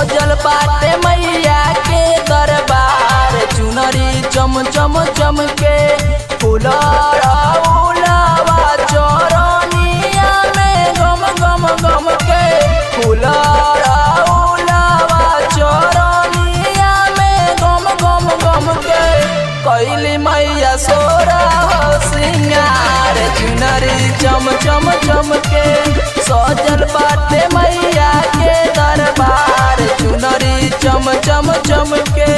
सजल बाटे मैया के दरबार। चुनरी चम चम चम के फूलवा चरनिया में गम गम गम के फूलवा चरनिया में गम गम गम के कैली मैया सोरा सिंगार। चुनरी चम चम चम के सजल बाटे मैया के दरबार। चुनरी चम चम चम के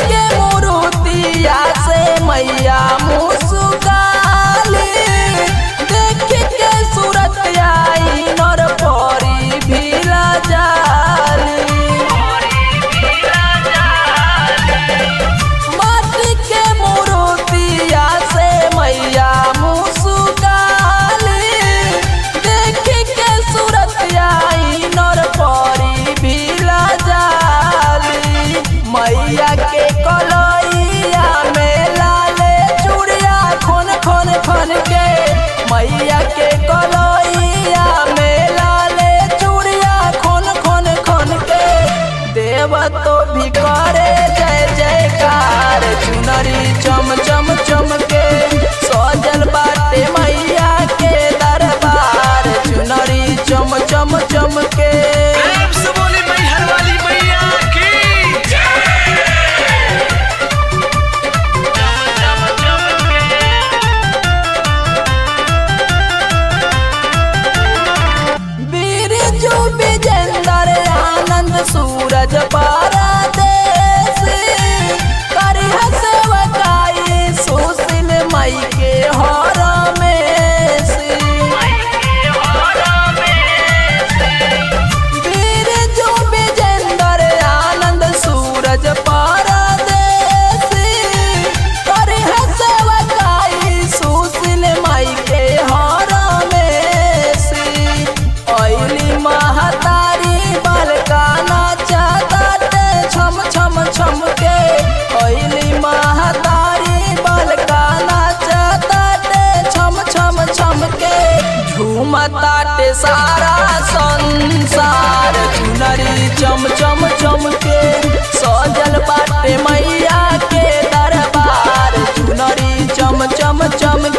के मूर्तिया से मैया मुस्काली। देख के सूरत आई नर परी भीला जाली। माटी के मूर्तिया से मैया मुस्काली। देख के सूरत आई नर परी भीला जाली। मैया के कलैया में लाले चूड़िया खन खन खन के मैया के कलैया में लाले चूड़िया खन खन खन के देव तो भी करे जय जयकार। चुनरी चम चम चम के सजल बाटे मैया के दरबार। चुनरी चम चम चम के सूरज परदेश करिह सेवकाई सुशील मई के हर में वीर जो विजेंद्र आनंद सूरज परदेश करिह सेवकाई सुशील मई के हर में ऐली महतारी बलकाना छम छम छम के ऐली महतारी बलकाना चाहते छम छम छम के झूमताटे सारा संसार। चुनरी चम चम चम के सजल बाटे मैया के दरबार। चुनरी चम चम चम